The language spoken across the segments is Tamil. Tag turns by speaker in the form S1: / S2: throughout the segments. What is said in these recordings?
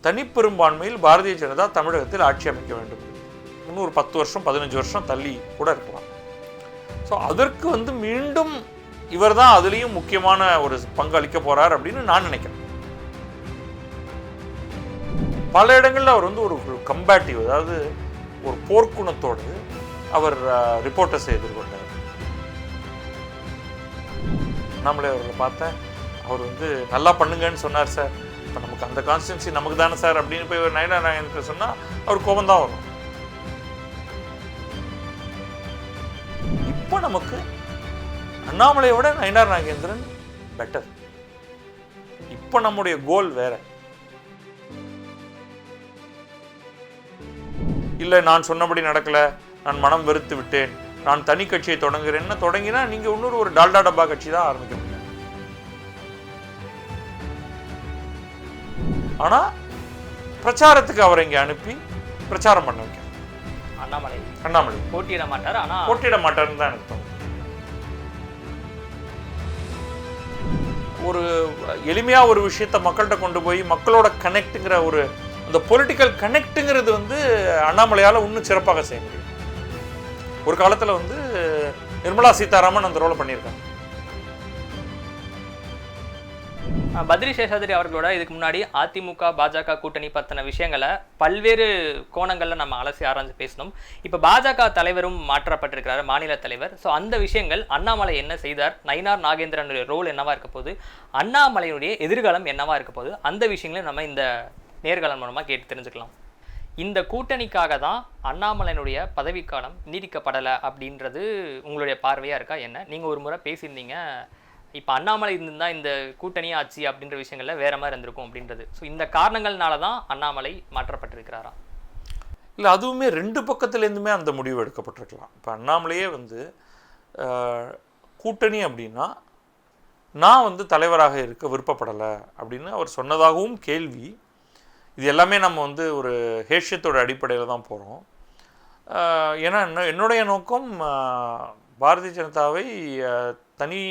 S1: தனிப்பெரும்பான்மையில் பாரதிய ஜனதா தமிழகத்தில் ஆட்சி அமைக்க வேண்டும். இன்னும் ஒரு 10 வருஷம் 15 வருஷம் தள்ளி கூட இருக்கலாம். ஸோ அதற்கு மீண்டும் இவர் தான் அதுலேயும் முக்கியமான ஒரு பங்கு அளிக்க போறார் அப்படின்னு நான் நினைக்கிறேன். பல இடங்களில் அவர் ஒரு கம்பேட்டிவ், அதாவது ஒரு போர்க்குணத்தோடு அவர் ரிப்போர்ட்டர்ஸை எதிர்கொண்டார். நம்மளே அவர்களை பார்த்தேன், அவர் நல்லா பண்ணுங்கன்னு சொன்னார் சார். இப்போ நமக்கு அந்த கான்ஸ்டிடன்சி நமக்கு தானே சார் அப்படின்னு போய் நயனார் நாகேந்திரன் சொன்னால் அவர் கோபம் தான் வரும். இப்போ நமக்கு அண்ணாமலையோட நயனார் நாகேந்திரன் பெட்டர். இப்போ நம்முடைய கோல் வேற. இல்லை நான் சொன்னபடி நடக்கல, நான் மனம் வெறுத்து விட்டேன், நான் தனி கட்சியை தொடங்குறேன்னு தொடங்கினா நீங்க இன்னொரு ஒரு டால்டா டப்பா கட்சி தான் ஆரம்பிக்க முடியும். ஆனா பிரச்சாரத்துக்கு அவரை இங்க அனுப்பி பிரச்சாரம் பண்ண வைக்க அண்ணாமலை
S2: போட்டியிட மாட்டார். ஆனா
S1: போட்டியிட மாட்டாருன்னு தான் எனக்கு தோணும். ஒரு எளிமையா ஒரு விஷயத்தை மக்கள்கிட்ட கொண்டு போய் மக்களோட கனெக்ட்ங்கிற அந்த பொலிட்டிக்கல் கனெக்ட்டுங்கிறது அண்ணாமலையால் இன்னும் சிறப்பாக செய்ய முடியும். ஒரு காலத்தில் நிர்மலா சீதாராமன் அந்த ரோலை பண்ணியிருக்காங்க.
S2: பத்ரி சேஷாத்ரி அவர்களோட இதுக்கு முன்னாடி அதிமுக பாஜக கூட்டணி பற்றின விஷயங்களை பல்வேறு கோணங்களில் நம்ம அலசி ஆராய்ஞ்சு பேசணும். இப்போ பாஜக தலைவரும் மாற்றப்பட்டிருக்கிறார், மாநில தலைவர். ஸோ அந்த விஷயங்கள் அண்ணாமலை என்ன செய்தார், நயினார் நாகேந்திரனுடைய ரோல் என்னவா இருக்க போகுது, அண்ணாமலையுடைய எதிர்காலம் என்னவா இருக்க போகுது, அந்த விஷயங்களையும் நம்ம இந்த நேர்காணல் மூலமாக கேட்டு தெரிஞ்சுக்கலாம். இந்த கூட்டணிக்காக தான் அண்ணாமலையினுடைய பதவிக்காலம் நீடிக்கப்படலை அப்படின்றது உங்களுடைய பார்வையாக இருக்கா என்ன? நீங்கள் ஒரு முறை பேசியிருந்தீங்க, இப்போ அண்ணாமலை இருந்தால் இந்த கூட்டணி ஆட்சி அப்படின்ற விஷயங்களில் வேற மாதிரி இருந்திருக்கும் அப்படின்றது. ஸோ இந்த காரணங்கள்னால தான் அண்ணாமலை மாற்றப்பட்டிருக்கிறாரா?
S1: இல்லை, அதுவுமே ரெண்டு பக்கத்துலேருந்துமே அந்த முடிவு எடுக்கப்பட்டிருக்கலாம். இப்போ அண்ணாமலையே கூட்டணி அப்படின்னா நான் தலைவராக இருக்க விருப்பப்படலை அப்படின்னு அவர் சொன்னதாகவும் கேள்வி. இது எல்லாமே நம்ம ஒரு ஹேஷியத்தோட அடிப்படையில் தான் போகிறோம். ஏன்னா என்னுடைய நோக்கம் பாரதிய ஜனதாவை தனி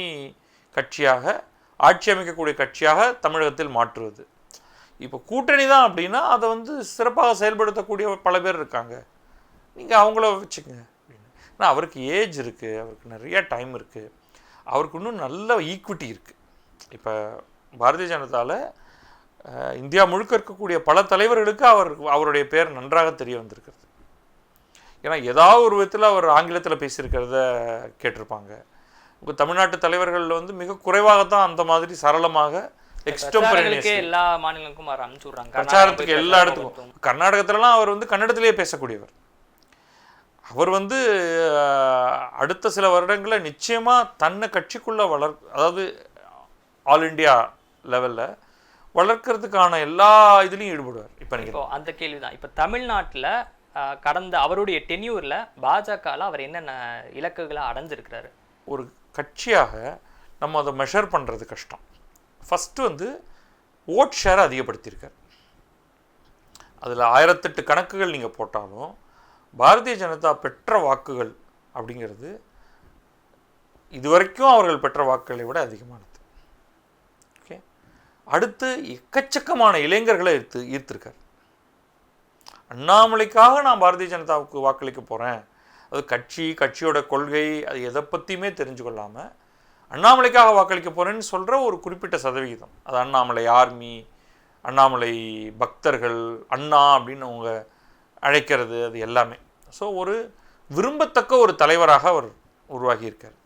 S1: கட்சியாக, ஆட்சி அமைக்கக்கூடிய கட்சியாக தமிழகத்தில் மாற்றுவது. இப்போ கூட்டணி தான் அப்படின்னா அதை சிறப்பாக செயல்படுத்தக்கூடிய பல பேர் இருக்காங்க, நீங்கள் அவங்கள வச்சுக்கங்க அப்படின்னு. ஆனால் அவருக்கு ஏஜ் இருக்குது, அவருக்கு நிறைய டைம் இருக்குது, அவருக்கு இன்னும் நல்ல ஈக்விட்டி இருக்குது. இப்போ பாரதிய ஜனதாவில் இந்தியா முழுக்க இருக்கக்கூடிய பல தலைவர்களுக்கு அவருடைய பேர் நன்றாக தெரிய வந்திருக்கிறது. ஏன்னா ஏதாவது ஒரு விதத்தில் அவர் ஆங்கிலத்தில் பேசியிருக்கிறத கேட்டிருப்பாங்க. உங்கள் தமிழ்நாட்டு தலைவர்கள் மிக குறைவாகத்தான் அந்த மாதிரி சரளமாக
S2: எல்லா மாநிலங்களுக்கும் அனுப்பிச்சுடுறாங்க,
S1: பிரச்சாரத்துக்கு எல்லா இடத்துக்கும். கர்நாடகத்திலலாம் அவர் கன்னடத்திலேயே பேசக்கூடியவர். அவர் அடுத்த சில வருடங்களில் நிச்சயமாக தன்னை கட்சிக்குள்ளே அதாவது ஆல் இண்டியா லெவலில் வளர்க்கறதுக்கான எல்லா இதுலையும் ஈடுபடுவார்.
S2: இப்போ அந்த கேள்விதான். இப்போ தமிழ்நாட்டில் கடந்த அவருடைய டென்யூரில் பாஜகவில் அவர் என்னென்ன இலக்குகளை அடைஞ்சிருக்கிறாரு?
S1: ஒரு கட்சியாக நம்ம அதை மெஷர் பண்ணுறது கஷ்டம். ஃபஸ்ட்டு ஓட் ஷேரை அதிகப்படுத்தியிருக்கார். அதில் 1008 கணக்குகள் நீங்கள் போட்டாலும் பாரதிய ஜனதா பெற்ற வாக்குகள் அப்படிங்கிறது இதுவரைக்கும் அவர்கள் பெற்ற வாக்குகளை விட அதிகமானது. ஓகே, அடுத்து எக்கச்சக்கமான இளைஞர்களை ஈர்த்திருக்கார். அண்ணாமலைக்காக நான் பாரதிய ஜனதாவுக்கு வாக்களிக்க போகிறேன், அது கட்சியோட கொள்கை அது எதை பற்றியுமே தெரிஞ்சு கொள்ளாமல் அண்ணாமலைக்காக வாக்களிக்க போகிறேன்னு சொல்கிற ஒரு குறிப்பிட்ட சதவிகிதம், அது அண்ணாமலை ஆர்மி, அண்ணாமலை பக்தர்கள், அண்ணா அப்படின்னு அவங்க அழைக்கிறது, அது எல்லாமே. ஸோ ஒரு விரும்பத்தக்க ஒரு தலைவராக அவர் உருவாகியிருக்கார்.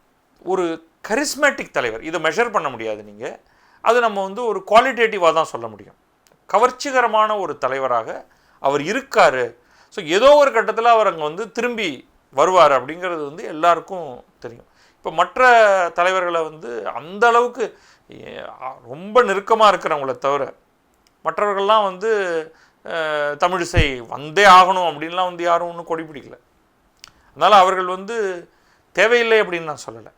S1: ஒரு கரிஸ்மேட்டிக் தலைவர். இதை மெஷர் பண்ண முடியாது நீங்கள், அது நம்ம ஒரு குவாலிட்டேட்டிவாக தான் சொல்ல முடியும். கவர்ச்சிகரமான ஒரு தலைவராக அவர் இருக்கார். ஸோ ஏதோ ஒரு கட்டத்தில் அவர் அங்கே திரும்பி வருவார் அப்படிங்கிறது எல்லாருக்கும் தெரியும். இப்போ மற்ற தலைவர்களை அந்த அளவுக்கு ரொம்ப நெருக்கமாக இருக்கிறவங்கள தவிர மற்றவர்கள்லாம் தமிழிசை வந்தே ஆகணும் அப்படின்லாம் யாரும் ஒன்றும் கொடி பிடிக்கல. அதனால் அவர்கள் தேவையில்லை அப்படின்னு நான் சொல்லலை.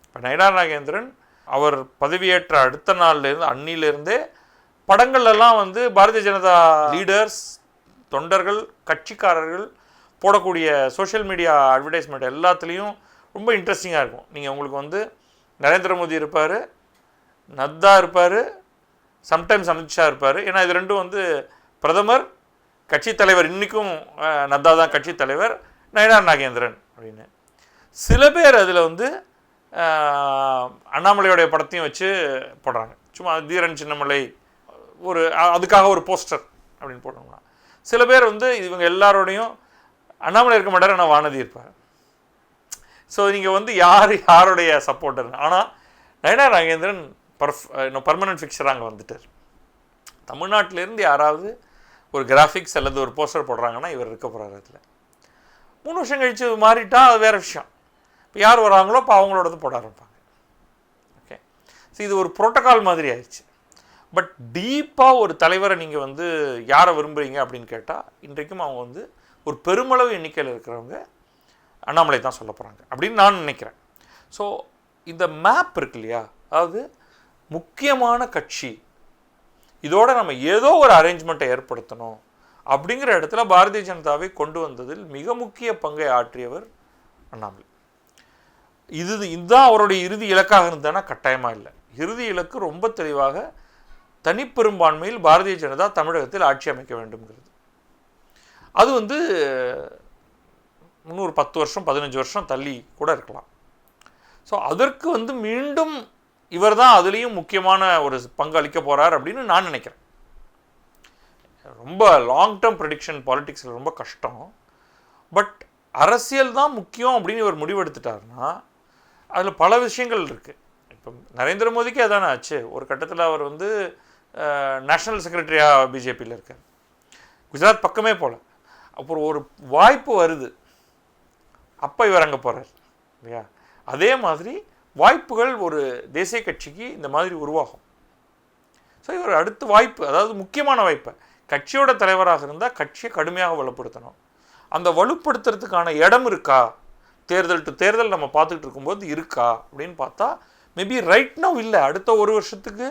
S1: இப்போ நயினார் நாகேந்திரன் அவர் பதவியேற்ற அடுத்த நாள்லேருந்து அன்னிலேருந்தே படங்கள்லாம் பாரதிய ஜனதா லீடர்ஸ், தொண்டர்கள், கட்சிக்காரர்கள் போடக்கூடிய சோஷியல் மீடியா அட்வர்டைஸ்மெண்ட் எல்லாத்துலேயும் ரொம்ப இன்ட்ரெஸ்டிங்காக இருக்கும். நீங்கள் உங்களுக்கு நரேந்திர மோடி இருப்பார், நத்தா இருப்பார், சம்டைம்ஸ் அமித்ஷா இருப்பார். ஏன்னா இது ரெண்டும் பிரதமர், கட்சித் தலைவர், இன்றைக்கும் நத்தா தான் கட்சித் தலைவர், நயினார் நாகேந்திரன் அப்படின்னு. சில பேர் அதில் வந்து அண்ணாமலையோடைய படத்தையும் வச்சு போடுறாங்க. சும்மா தீரன் சின்னமலை ஒரு அதுக்காக ஒரு போஸ்டர் அப்படின்னு போட்டோம்னா, சில பேர் வந்து இவங்க எல்லாரோடையும் அண்ணாமலை இருக்க மாட்டார், ஆனால் வானதி இருப்பார். ஸோ நீங்கள் வந்து யாருடைய சப்போர்ட்டர். ஆனால் நயினார் நாகேந்திரன் பர்மனன்ட் ஃபிக்சராக அங்கே வந்துட்டார். தமிழ்நாட்டிலேருந்து யாராவது ஒரு கிராஃபிக்ஸ் அல்லது ஒரு போஸ்டர் போடுறாங்கன்னா இவர் இருக்க போகிறாரு. அதில் 3 வருஷம் கழித்து மாறிட்டா அது வேறு விஷயம். இப்போ யார் வராங்களோ இப்போ அவங்களோடது போட ஆரம்பிப்பாங்க. ஓகே, ஸோ இது ஒரு புரோட்டோகால் மாதிரி ஆயிடுச்சு. பட் டீப்பாக ஒரு தலைவரை நீங்கள் வந்து யாரை விரும்புகிறீங்க அப்படின்னு கேட்டால் இன்றைக்கும் அவங்க வந்து ஒரு பெருமளவு எண்ணிக்கையில் இருக்கிறவங்க அண்ணாமலை தான் சொல்ல போகிறாங்க அப்படின்னு நான் நினைக்கிறேன். ஸோ இந்த மேப் இருக்கு இல்லையா, அதாவது முக்கியமான கட்சி இதோட நம்ம ஏதோ ஒரு அரேஞ்ச்மெண்ட்டை ஏற்படுத்தணும் அப்படிங்கிற இடத்துல பாரதிய ஜனதாவை கொண்டு வந்ததில் மிக முக்கிய பங்கை ஆற்றியவர் அண்ணாமலை. இதுதான் அவருடைய இறுதி இலக்காக இருந்தானா கட்டாயமாக இல்லை. இறுதி இலக்கு ரொம்ப தெளிவாக தனிப்பெரும்பான்மையில் பாரதிய ஜனதா தமிழகத்தில் ஆட்சி அமைக்க வேண்டும்ங்கிறது. அது வந்து இன்னொரு 10 வருஷம் 15 வருஷம் தள்ளி கூட இருக்கலாம். ஸோ அதற்கு வந்து மீண்டும் இவர் தான் அதுலேயும் முக்கியமான ஒரு பங்கு அளிக்க போகிறார் அப்படின்னு நான் நினைக்கிறேன். ரொம்ப லாங் டேர்ம் ப்ரெடிக்ஷன் பாலிடிக்ஸில் ரொம்ப கஷ்டம். பட் அரசியல் தான் முக்கியம் அப்படின்னு இவர் முடிவெடுத்துட்டாருன்னா அதில் பல விஷயங்கள் இருக்குது. இப்போ நரேந்திர மோடிக்கு அதானே ஆச்சு. ஒரு கட்டத்தில் அவர் வந்து நேஷ்னல் செக்ரட்டரியாக பிஜேபியில் இருக்கார், குஜராத் பக்கமே போல. அப்புறம் ஒரு வாய்ப்பு வருது, அப்போ இவர் அங்கே போகிறார் இல்லையா. அதே மாதிரி வாய்ப்புகள் ஒரு தேசிய கட்சிக்கு இந்த மாதிரி உருவாகும். ஸோ இவர் அடுத்த வாய்ப்பு, அதாவது முக்கியமான வாய்ப்பை, கட்சியோட தலைவராக இருந்தால் கட்சியை கடுமையாக வலுப்படுத்தணும். அந்த வலுப்படுத்துறதுக்கான இடம் இருக்கா, தேர்தல் டு தேர்தல் நம்ம பார்த்துக்கிட்டு இருக்கும்போது இருக்கா அப்படின்னு பார்த்தா மேபி ரைட் நவ் இல்லை. அடுத்த ஒரு வருஷத்துக்கு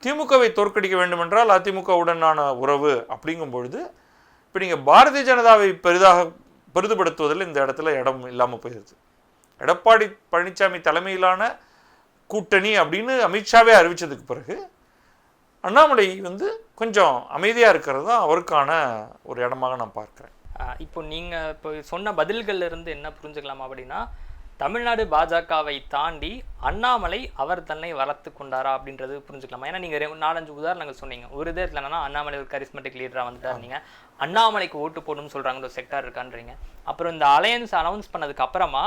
S1: திமுகவை தோற்கடிக்க வேண்டுமென்றால் அதிமுகவுடனான உறவு அப்படிங்கும் பொழுது இப்போ நீங்கள் பாரதிய ஜனதாவை பெரிதுபடுத்துவதில் இந்த இடத்துல இடம் இல்லாமல் போயிடுது. எடப்பாடி பழனிசாமி தலைமையிலான கூட்டணி அப்படின்னு அமித்ஷாவே அறிவித்ததுக்கு பிறகு அண்ணாமலை வந்து கொஞ்சம் அமைதியாக இருக்கிறது தான் அவருக்கான ஒரு இடமாக நான் பார்க்குறேன்.
S2: இப்போ நீங்கள் இப்போ சொன்ன பதில்கள்ல இருந்து என்ன புரிஞ்சுக்கலாம் அப்படின்னா, தமிழ்நாடு பாஜகவை தாண்டி அண்ணாமலை அவர் தன்னை வளர்த்து கொண்டாரா அப்படின்றது புரிஞ்சுக்கலாமா? ஏன்னா நீங்கள் 4-5 உதாரணங்கள் சொன்னீங்க. ஒரு இதில் என்னன்னா அண்ணாமலை ஒரு கரிஸ்மெட்டிக் லீடராக வந்துட்டார், நீங்கள் அண்ணாமலைக்கு ஓட்டு போடணும்னு சொல்கிறாங்க, ஒரு செக்டார் இருக்கான்றீங்க. அப்புறம் இந்த அலையன்ஸ் அனௌன்ஸ் பண்ணதுக்கு அப்புறமா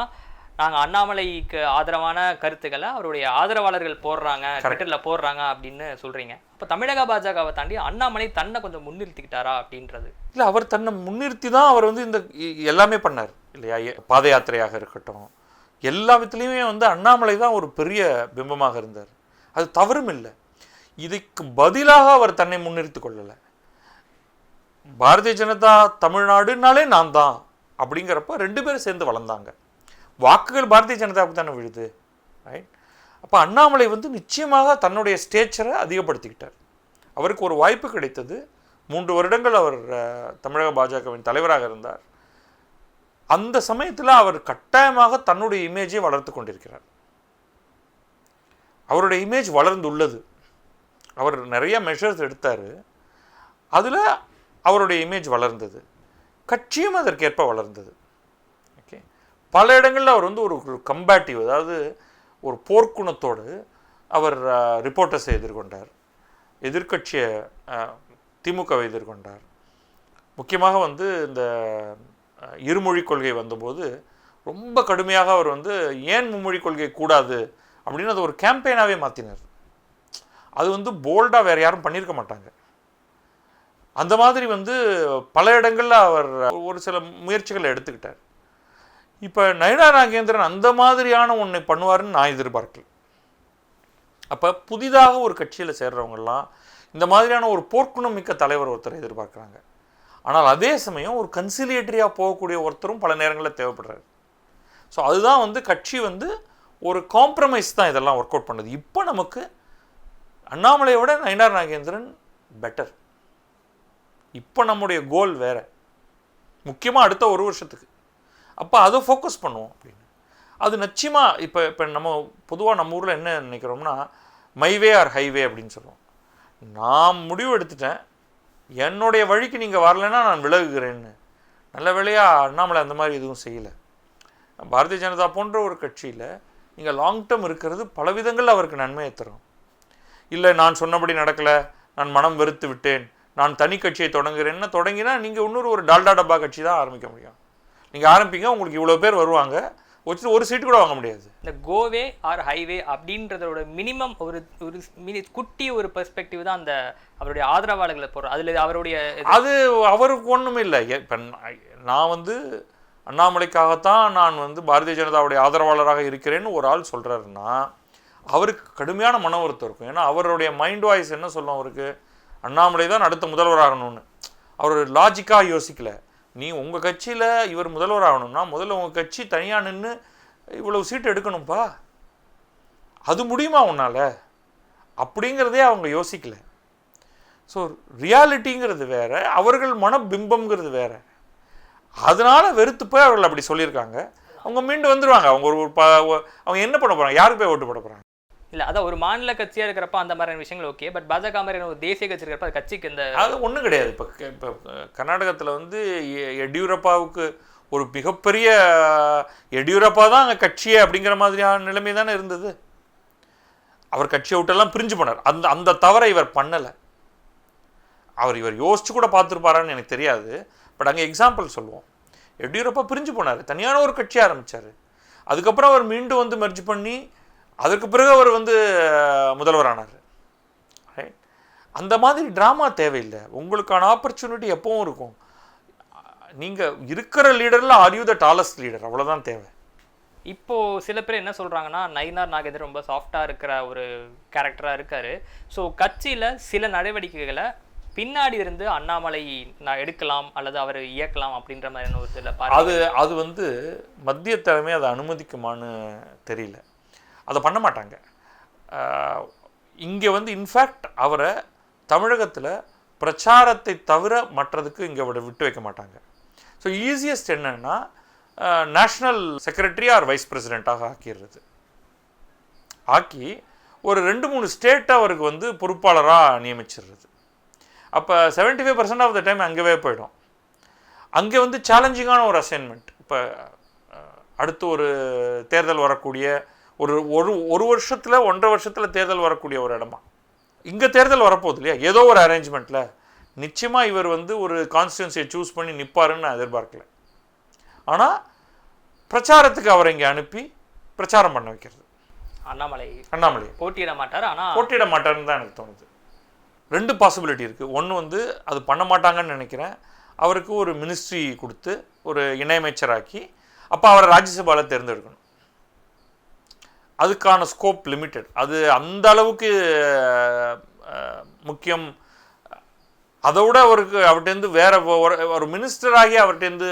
S2: நாங்கள் அண்ணாமலைக்கு ஆதரவான கருத்துக்களை அவருடைய ஆதரவாளர்கள் போடுறாங்க, ட்விட்டரில் போடுறாங்க அப்படின்னு சொல்கிறீங்க. அப்போ தமிழக பாஜகவை தாண்டி அண்ணாமலை தன்னை கொஞ்சம் முன்னிறுத்திக்கிட்டாரா அப்படின்றது?
S1: இல்லை, அவர் தன்னை முன்னிறுத்தி தான் அவர் வந்து இந்த எல்லாமே பண்ணார் இல்லையா. பாத யாத்திரையாக இருக்கட்டும், எல்லா விதத்துலேயுமே வந்து அண்ணாமலை தான் ஒரு பெரிய பிம்பமாக இருந்தார். அது தவறும் இல்லை. இதுக்கு பதிலாக அவர் தன்னை முன்னிறுத்தி கொள்ளலை. பாரதிய ஜனதா தமிழ்நாடுனாலே நான் தான் அப்படிங்கிறப்ப 2 பேரும் சேர்ந்து வளர்ந்தாங்க. வாக்குகள் பாரதிய ஜனதாவுக்கு தானே விழுது, ரைட்? அப்போ அண்ணாமலை வந்து நிச்சயமாக தன்னுடைய ஸ்டேச்சரை அதிகப்படுத்திக்கிட்டார். அவருக்கு ஒரு வாய்ப்பு கிடைத்தது. 3 வருடங்கள் அவர் தமிழக பாஜகவின் தலைவராக இருந்தார். அந்த சமயத்தில் அவர் கட்டாயமாக தன்னுடைய இமேஜை வளர்த்து கொண்டிருக்கிறார். அவருடைய இமேஜ் வளர்ந்துள்ளது. அவர் நிறைய மெஷர்ஸ் எடுத்தார், அதில் அவருடைய இமேஜ் வளர்ந்தது. கட்சியும் அதற்கேற்ப வளர்ந்தது. ஓகே, பல இடங்களில் அவர் வந்து ஒரு கம்பேட்டிவ், அதாவது ஒரு போர்க்குணத்தோடு அவர் ரிப்போர்ட்டர்ஸை எதிர்கொண்டார், எதிர்கட்சியை திமுகவை எதிர்கொண்டார். முக்கியமாக வந்து இந்த இருமொழி கொள்கை வந்தபோது ரொம்ப கடுமையாக அவர் வந்து ஏன் மும்மொழி கொள்கை கூடாது அப்படின்னு அது ஒரு கேம்பெயினாகவே மாற்றினார். அது வந்து போல்டாக வேறு யாரும் பண்ணியிருக்க மாட்டாங்க. அந்த மாதிரி வந்து பல இடங்களில் அவர் ஒரு சில முயற்சிகளை எடுத்துக்கிட்டார். இப்போ நயினார் நாகேந்திரன் அந்த மாதிரியான ஒன்றை பண்ணுவார்னு நான் எதிர்பார்க்கல. அப்போ புதிதாக ஒரு கட்சியில் சேர்றவங்கெல்லாம் இந்த மாதிரியான ஒரு போர்க்குணம் மிக்க தலைவர் ஒருத்தரை எதிர்பார்க்குறாங்க. ஆனால் அதே சமயம் ஒரு கன்சிலியேட்டரியாக போகக்கூடிய ஒருத்தரும் பல நேரங்களில் தேவைப்படுறாரு. ஸோ அதுதான் வந்து கட்சி வந்து ஒரு காம்ப்ரமைஸ் தான் இதெல்லாம் ஒர்க் அவுட் பண்ணுது. இப்போ நமக்கு அண்ணாமலையை விட நயினார் நாகேந்திரன் பெட்டர். இப்போ நம்முடைய கோல் வேறு, முக்கியமாக அடுத்த ஒரு வருஷத்துக்கு. அப்போ அதை ஃபோக்கஸ் பண்ணுவோம் அப்படின்னு. அது நிச்சயமாக இப்போ நம்ம பொதுவாக நம்ம ஊரில் என்ன நினைக்கிறோம்னா மைவே ஆர் ஹைவே அப்படின்னு சொல்லுவோம். நான் முடிவு எடுத்துட்டேன், என்னுடைய வழிக்கு நீங்கள் வரலைன்னா நான் விலகுகிறேன்னு. நல்ல வேளையாக அண்ணாமலை அந்த மாதிரி எதுவும் செய்யலை. பாரதிய ஜனதா போன்ற ஒரு கட்சியில் நீங்கள் லாங் டேர்ம் இருக்கிறது பல விதங்களில் அவருக்கு நன்மையை தரும். இல்லை நான் சொன்னபடி நடக்கலை, நான் மனம் வெறுத்து விட்டேன், நான் தனி கட்சியை தொடங்குறேன்னு தொடங்கினா நீங்கள் இன்னொரு ஒரு டால்டா டப்பா கட்சி தான் ஆரம்பிக்க முடியும். நீங்கள் ஆரம்பிங்க, உங்களுக்கு இவ்வளோ பேர் வருவாங்க, ஒரு சீட்டு கூட வாங்க முடியாது.
S2: இந்த கோவே ஆர் ஹைவே அப்படின்றதோட மினிமம் ஒரு குட்டி ஒரு பெர்ஸ்பெக்டிவ் தான் அந்த அவருடைய ஆதரவாளர்களை போடுற. அதில் அவருடைய
S1: அது அவருக்கு ஒன்றுமே இல்லை. இப்போ நான் வந்து அண்ணாமலைக்காகத்தான் நான் வந்து பாரதிய ஜனதாவுடைய ஆதரவாளராக இருக்கிறேன்னு ஒரு ஆள் சொல்கிறாருன்னா அவருக்கு கடுமையான மன வருத்தம் இருக்கும். ஏன்னா அவருடைய மைண்ட் வாய்ஸ் என்ன சொல்லும், அவருக்கு அண்ணாமலை தான் அடுத்த முதல்வராகணும்னு. அவர் லாஜிக்காக யோசிக்கல. நீ உங்கள் கட்சியில் இவர் முதல்வராகணும்னா முதல்ல உங்கள் கட்சி தனியாக நின்று இவ்வளவு சீட்டு எடுக்கணும்ப்பா, அது முடியுமா உன்னால் அப்படிங்கிறதே அவங்க யோசிக்கல. ஸோ ரியாலிட்டிங்கிறது வேற, அவர்கள் மனபிம்பம்ங்கிறது வேற. அதனால வெறுத்து போய் அவர்கள் அப்படி சொல்லியிருக்காங்க. அவங்க மீண்டு வந்துடுவாங்க. அவங்க அவங்க என்ன பண்ண போகிறாங்க, யாருக்கு போய் ஓட்டு போட போகிறாங்க?
S2: இல்லை, அதான் ஒரு மாநில கட்சியாக இருக்கிறப்ப அந்த மாதிரியான விஷயங்கள் ஓகே. பட் பாஜக மாதிரி ஒரு தேசிய கட்சி இருக்கிறப்ப அது கட்சிக்கு இந்த
S1: அது ஒன்றும் கிடையாது. இப்போ கர்நாடகத்தில் வந்து எடியூரப்பாவுக்கு ஒரு மிகப்பெரிய எடியூரப்பா தான் அங்கே கட்சியே அப்படிங்கிற மாதிரியான நிலைமை தானே இருந்தது. அவர் கட்சியை விட்டெல்லாம் பிரிஞ்சு போனார். அந்த தவறை இவர் பண்ணலை. இவர் யோசிச்சு கூட பார்த்துருப்பாரான்னு எனக்கு தெரியாது. பட் அங்கே எக்ஸாம்பிள் சொல்லுவோம். எடியூரப்பா பிரிஞ்சு போனார், தனியான ஒரு கட்சி ஆரம்பித்தார். அதுக்கப்புறம் அவர் மீண்டும் வந்து மெர்ஜ் பண்ணி அதற்கு பிறகு அவர் வந்து முதல்வரானார். ரைட்? அந்த மாதிரி ட்ராமா தேவையில்லை. உங்களுக்கான ஆப்பர்ச்சுனிட்டி எப்பவும் இருக்கும். நீங்கள் இருக்கிற லீடரில் are you the tallest leader, அவ்வளோதான் தேவை.
S2: இப்போது சில பேர் என்ன சொல்கிறாங்கன்னா, நயினார் நாகேந்திரன் ரொம்ப சாஃப்டாக இருக்கிற ஒரு கேரக்டராக இருக்கார். ஸோ கட்சியில் சில நடவடிக்கைகளை பின்னாடி இருந்து அண்ணாமலை நான் எடுக்கலாம் அல்லது அவர் இயக்கலாம் அப்படின்ற மாதிரியான ஒரு சில
S1: அது வந்து மத்திய தலைமை அதை அனுமதிக்குமான்னு தெரியல. அதை பண்ண மாட்டாங்க. இங்கே வந்து இன்ஃபேக்ட் அவரை தமிழகத்தில் பிரச்சாரத்தை தவிர மற்றதுக்கு இங்கே விட்டு வைக்க மாட்டாங்க. ஸோ ஈஸியஸ்ட் என்னன்னா நேஷ்னல் செக்ரட்டரி ஆர் வைஸ் பிரசிடெண்ட்டாக ஆக்கிடுறது. ஆக்கி ஒரு 2-3 ஸ்டேட்டை அவருக்கு வந்து பொறுப்பாளராக நியமிச்சிடுறது. அப்போ 75% ஆஃப் த டைம் அங்கேவே போயிடும். அங்கே வந்து சேலஞ்சிங்கான ஒரு அசைன்மெண்ட். இப்போ அடுத்து ஒரு தேர்தல் வரக்கூடிய ஒரு வருஷத்தில் 1.5 வருஷத்தில் தேர்தல் வரக்கூடிய ஒரு இடமா இங்கே தேர்தல் வரப்போகுது இல்லையா, ஏதோ ஒரு அரேஞ்ச்மெண்ட்டில் நிச்சயமாக இவர் வந்து ஒரு கான்ஸ்டிடுவன்சியை சூஸ் பண்ணி நிற்பாருன்னு நான் எதிர்பார்க்கல. ஆனால் பிரச்சாரத்துக்கு அவரை இங்கே அனுப்பி பிரச்சாரம் பண்ண வைக்கிறது. அண்ணாமலை
S2: போட்டியிட மாட்டார். ஆனால்
S1: போட்டியிட மாட்டாருன்னு தான் எனக்கு தோணுது. 2 பாசிபிலிட்டி இருக்குது. ஒன்று வந்து அது பண்ண மாட்டாங்கன்னு நினைக்கிறேன். அவருக்கு ஒரு மினிஸ்ட்ரி கொடுத்து ஒரு இணையமைச்சராக்கி அப்போ அவரை ராஜ்யசபாவில் தேர்ந்தெடுக்கணும். அதுக்கான ஸ்கோப் லிமிட்டட். அது அந்த அளவுக்கு முக்கியம். அதை விட அவர்கிட்டேருந்து வேற ஒரு மினிஸ்டராகி அவர்கிட்டேருந்து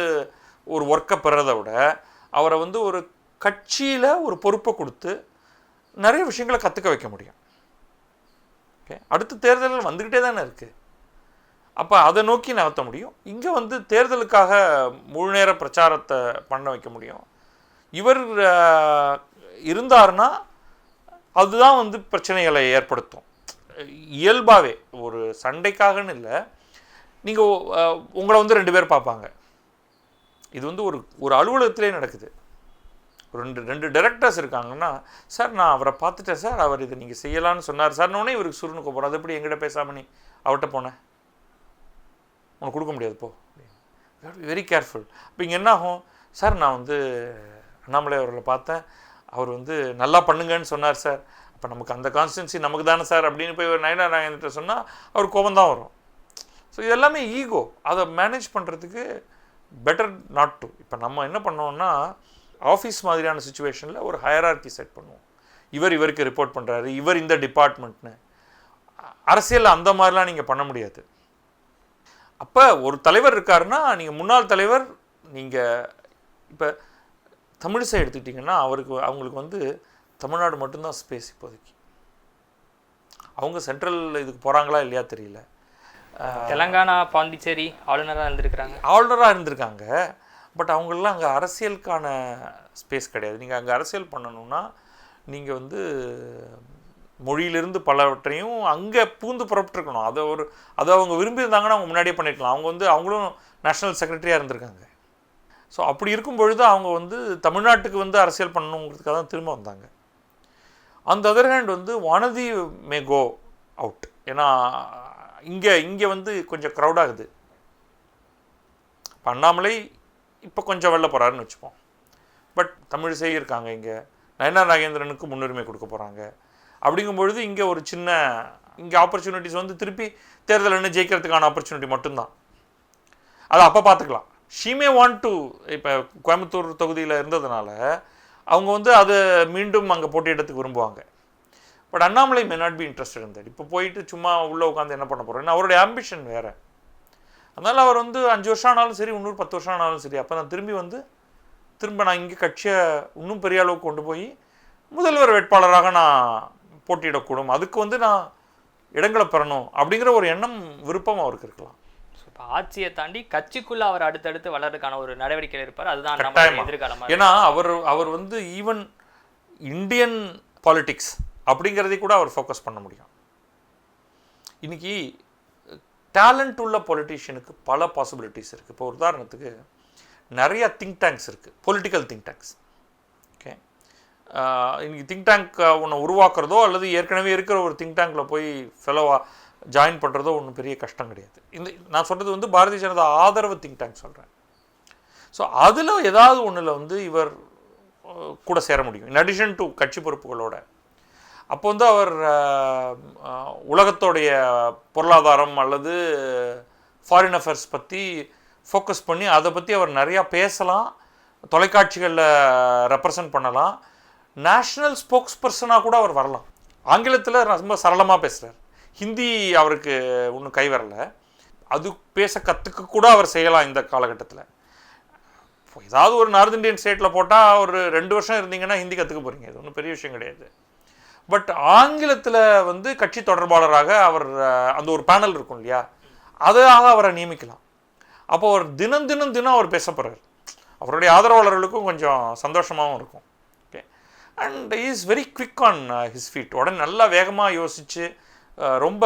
S1: ஒரு ஒர்க்கை பெறதை விட அவரை வந்து ஒரு கட்சியில் ஒரு பொறுப்பை கொடுத்து நிறைய விஷயங்களை கற்றுக்க வைக்க முடியும். ஓகே, அடுத்த தேர்தல்கள் வந்துக்கிட்டே தானே இருக்குது. அப்போ அதை நோக்கி நகர்த்த முடியும். இங்கே வந்து தேர்தலுக்காக முழு நேர பிரச்சாரத்தை பண்ண வைக்க முடியும். இவர் இருந்தார்னா அதுதான் வந்து பிரச்சனைகளை ஏற்படுத்தும். இயல்பாகவே ஒரு சண்டைக்காகன்னு இல்லை. நீங்கள் உங்களை வந்து 2 பேர் பார்ப்பாங்க. இது வந்து ஒரு அலுவலகத்திலே நடக்குது. ரெண்டு டைரக்டர்ஸ் இருக்காங்கன்னா, சார் நான் அவரை பார்த்துட்டேன் சார், அவர் இதை நீங்கள் செய்யலான்னு சொன்னார் சார், உடனே இவருக்கு சுருன்னு கூப்பிட்றோம். அது எப்படி எங்கிட்ட பேசாமல் நீ அவர்கிட்ட போனேன், உனக்கு கொடுக்க முடியாது போ. Very careful. இப்போ இங்கே என்ன ஆகும், சார் நான் வந்து அண்ணாமலை அவர்களை பார்த்தேன், அவர் வந்து நல்லா பண்ணுங்கன்னு சொன்னார் சார், அப்போ நமக்கு அந்த கான்ஸ்டன்சி நமக்கு தானே சார் அப்படின்னு போய் நயினார் நாகேந்திரன்ட்ட சொன்னால் அவர் கோபம் தான் வரும். ஸோ இது எல்லாமே ஈகோ. அதை மேனேஜ் பண்ணுறதுக்கு பெட்டர் நாட் டு. இப்போ நம்ம என்ன பண்ணோம்னா ஆஃபீஸ் மாதிரியான சுச்சுவேஷனில் ஒரு ஹயரார்கி செட் பண்ணுவோம். இவருக்கு ரிப்போர்ட் பண்ணுறாரு, இவர் இந்த டிபார்ட்மெண்ட்னு. அரசியலில் அந்த மாதிரிலாம் நீங்கள் பண்ண முடியாது. அப்போ ஒரு தலைவர் இருக்காருன்னா நீங்கள் முன்னாள் தலைவர், நீங்கள் இப்போ தமிழிசை எடுத்துக்கிட்டிங்கன்னா அவங்களுக்கு வந்து தமிழ்நாடு மட்டும்தான் ஸ்பேஸ் இப்போதைக்கு. அவங்க சென்ட்ரல் இதுக்கு போகிறாங்களா இல்லையா தெரியல.
S2: தெலங்கானா பாண்டிச்சேரி ஆளுநராக இருந்திருக்காங்க.
S1: பட் அவங்களெலாம் அங்கே அரசியலுக்கான ஸ்பேஸ் கிடையாது. நீங்கள் அங்கே அரசியல் பண்ணணுன்னா நீங்கள் வந்து மொழியிலிருந்து பலவற்றையும் அங்கே பூந்து புறப்பட்டுருக்கணும். அதை அவங்க விரும்பியிருந்தாங்கன்னா அவங்க முன்னாடியே பண்ணியிருக்கலாம். அவங்க வந்து அவங்களும் நேஷ்னல் செக்ரட்டரியாக இருந்திருக்காங்க. ஸோ அப்படி இருக்கும் பொழுது அவங்க வந்து தமிழ்நாட்டுக்கு வந்து அரசியல் பண்ணணுங்கிறதுக்காக தான் திரும்ப வந்தாங்க. அந்த அதர் ஹேண்ட் வந்து வானதி மே கோ அவுட். ஏன்னா இங்கே வந்து கொஞ்சம் க்ரௌட் ஆகுது. அண்ணாமலை இப்போ கொஞ்சம் வெளில போகிறாருன்னு வச்சுப்போம். பட் தமிழிசை இருக்காங்க, இங்கே நயனார் நாகேந்திரனுக்கு முன்னுரிமை கொடுக்க போகிறாங்க. அப்படிங்கும்பொழுது இங்கே ஒரு சின்ன இங்கே ஆப்பர்ச்சுனிட்டிஸ் வந்து திருப்பி தேர்தல் என்ன ஜெயிக்கிறதுக்கான ஆப்பர்ச்சுனிட்டி மட்டும்தான். அதை அப்போ பார்த்துக்கலாம். ஷீமே வாண்ட் டு இப்போ கோயம்புத்தூர் தொகுதியில் இருந்ததுனால அவங்க வந்து அதை மீண்டும் அங்கே போட்டியிடத்துக்கு விரும்புவாங்க. But Annamalai may not be interested இருந்தார். இப்போ போயிட்டு சும்மா உள்ளே உட்காந்து என்ன பண்ண போகிறோம், அவருடைய ஆம்பிஷன் வேறு. அதனால் அவர் வந்து 5 வருஷம் ஆனாலும் சரி, இன்னொரு 10 வருஷம் ஆனாலும் சரி, அப்போ நான் திரும்ப நான் இங்கே கட்சியை இன்னும் பெரிய அளவுக்கு கொண்டு போய் முதல்வர் வேட்பாளராக நான் போட்டியிடக்கூடும், அதுக்கு வந்து நான் இடங்களை பெறணும் அப்படிங்கிற ஒரு எண்ணம், விருப்பம் அவருக்கு இருக்கலாம்.
S2: இப்போ ஆட்சியை தாண்டி கட்சிக்குள்ள அவர் அடுத்தடுத்து வளர்றதுக்கான ஒரு நடவடிக்கையில் இருப்பார். அதுதான் நம்ம எதிர்காலமாக.
S1: ஏன்னா அவர் வந்து ஈவன் இந்தியன் பாலிடிக்ஸ் அப்படிங்கிறதை கூட அவர் ஃபோக்கஸ் பண்ண முடியும். இன்னைக்கு டேலண்ட் உள்ள பொலிட்டீஷியனுக்கு பல பாசிபிலிட்டிஸ் இருக்குது. இப்போ உதாரணத்துக்கு நிறைய திங்க் டேங்க்ஸ் இருக்குது, பொலிட்டிக்கல் திங்க் டேங்க்ஸ். ஓகே, இன்னைக்கு திங்க் டேங்க் ஒன்று உருவாக்குறதோ அல்லது ஏற்கனவே இருக்கிற ஒரு திங்க் டேங்கில் போய் ஃபெலோவாக ஜாயின் பண்ணுறதோ ஒன்றும் பெரிய கஷ்டம் கிடையாது. நான் சொல்கிறது வந்து பாரதிய ஜனதா ஆதரவு திங்க் டேங்க் சொல்கிறேன். ஸோ அதில் ஏதாவது ஒன்றில் வந்து இவர் கூட சேர முடியும், இன் அடிஷன் டு கட்சி பொறுப்புகளோட. அப்போ வந்து அவர் உலகத்தோடைய பொருளாதாரம் அல்லது ஃபாரின் அஃபேர்ஸ் பற்றி ஃபோக்கஸ் பண்ணி அதை பற்றி அவர் நிறையா பேசலாம், தொலைக்காட்சிகளில் ரெப்ரசன்ட் பண்ணலாம், நேஷ்னல் ஸ்போக்ஸ் பர்சனாக கூட அவர் வரலாம். ஆங்கிலத்தில் ரொம்ப சரளமாக பேசுகிறார், ஹிந்தி அவருக்கு ஒன்றும் கை வரலை, அது பேச கற்றுக்க கூட அவர் செய்யலாம் இந்த காலகட்டத்தில். ஏதாவது ஒரு நார்த் இந்தியன் ஸ்டேட்டில் போட்டால் ஒரு 2 வருஷம் இருந்தீங்கன்னா ஹிந்தி கற்றுக்க போகிறீங்க, இது ஒன்றும் பெரிய விஷயம் கிடையாது. பட் ஆங்கிலத்தில் வந்து கட்சி தொடர்பாளராக அவர் அந்த ஒரு பேனல் இருக்கும் இல்லையா, அதாக அவரை நியமிக்கலாம். அப்போ அவர் தினம் அவர் பேச போகிறார், அவருடைய ஆதரவாளர்களுக்கும் கொஞ்சம் சந்தோஷமாகவும் இருக்கும். Okay, and is very quick on his feet. உடனே நல்லா வேகமாக யோசித்து ரொம்ப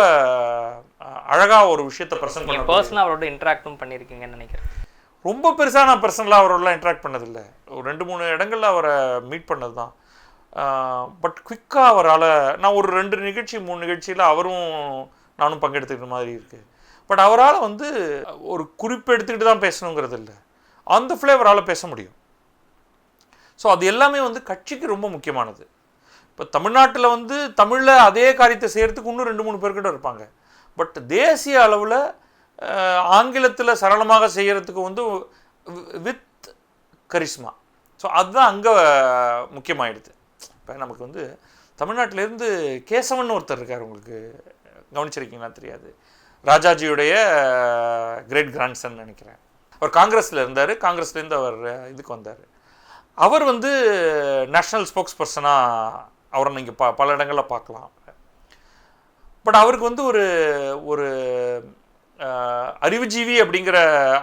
S1: அழகாக ஒரு விஷயத்தை ப்ரெசென்ட் பண்ண.
S2: பர்சனலாக அவரோட இன்ட்ராக்டும் பண்ணியிருக்கீங்கன்னு நினைக்கிறேன்.
S1: ரொம்ப பெருசாக நான் பர்சனலாக அவரோடலாம் இன்ட்ராக்ட் பண்ணதில்லை, ஒரு 2-3 இடங்களில் அவரை மீட் பண்ணது தான். பட் குவிக்காக அவரால் நான் ஒரு 2 நிகழ்ச்சி 3 நிகழ்ச்சியில் அவரும் நானும் பங்கெடுத்துக்கிற மாதிரி இருக்குது. பட் அவரால் வந்து ஒரு குறிப்பு எடுத்துக்கிட்டு தான் பேசணுங்கிறது இல்லை, அந்த ஃப்ளேவரால் பேச முடியும். ஸோ அது எல்லாமே வந்து கட்சிக்கு ரொம்ப முக்கியமானது. இப்போ தமிழ்நாட்டில் வந்து தமிழில் அதே காரியத்தை செய்கிறதுக்கு இன்னும் 2-3 பேர்கிட்ட இருப்பாங்க. பட் தேசிய அளவில் ஆங்கிலத்தில் சரளமாக செய்கிறதுக்கு வந்து வித் கரிஸ்மா. ஸோ அதுதான் அங்கே முக்கியமாகிடுது. இப்போ நமக்கு வந்து தமிழ்நாட்டிலேருந்து கேசவன் ஒருத்தர் இருக்கார், உங்களுக்கு கவனிச்சிருக்கீங்களா தெரியாது, ராஜாஜியுடைய கிரேட் கிராண்ட்சன் நினைக்கிறேன். அவர் காங்கிரஸில் இருந்தார், காங்கிரஸ்லேருந்து அவர் இதுக்கு வந்தார். அவர் வந்து நேஷ்னல் ஸ்போக்ஸ் பர்சனாக அவரை நீங்கள் பல இடங்களில் பார்க்கலாம். பட் அவருக்கு வந்து ஒரு அறிவுஜீவி அப்படிங்கிற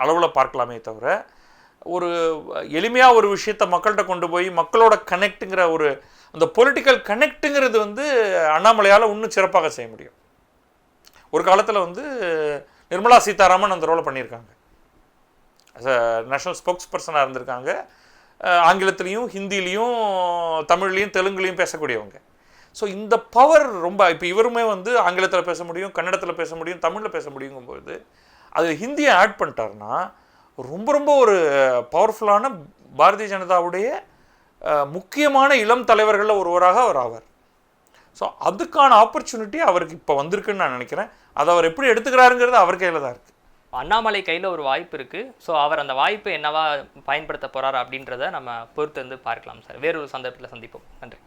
S1: அளவில் பார்க்கலாமே தவிர, ஒரு எளிமையாக ஒரு விஷயத்தை மக்கள்கிட்ட கொண்டு போய் மக்களோட கனெக்ட்டுங்கிற ஒரு அந்த பொலிட்டிக்கல் கனெக்ட்டுங்கிறது வந்து அண்ணாமலையால் இன்னும் சிறப்பாக செய்ய முடியும். ஒரு காலத்தில் வந்து நிர்மலா சீதாராமன் அந்த ரோலை பண்ணியிருக்காங்க, நேஷ்னல் ஸ்போக்ஸ் பர்சனாக இருந்திருக்காங்க. ஆங்கிலத்துலேயும் ஹிந்திலையும் தமிழ்லையும் தெலுங்குலையும் பேசக்கூடியவங்க. ஸோ இந்த பவர் ரொம்ப, இப்போ இவருமே வந்து ஆங்கிலத்தில் பேச முடியும், கன்னடத்தில் பேச முடியும், தமிழில் பேச முடியுங்கும்போது அது ஹிந்தியை ஆட் பண்ணிட்டாருன்னா ரொம்ப ஒரு பவர்ஃபுல்லான பாரதிய ஜனதாவுடைய முக்கியமான இளம் தலைவர்களில் ஒருவராக அவர் ஆவார். ஸோ அதுக்கான ஆப்பர்ச்சுனிட்டி அவருக்கு இப்போ வந்திருக்குன்னு நான் நினைக்கிறேன். அதை அவர் எப்படி எடுத்துக்கிறாருங்கிறது அவர் கையில் தான் இருக்குது.
S2: அண்ணாமலை கையில் ஒரு வாய்ப்பு இருக்குது. ஸோ அவர் அந்த வாய்ப்பை என்னவா பயன்படுத்த போகிறார் அப்படின்றத நம்ம பொறுத்து வந்து பார்க்கலாம் சார். வேறொரு சந்தர்ப்பத்தில் சந்திப்போம். நன்றி.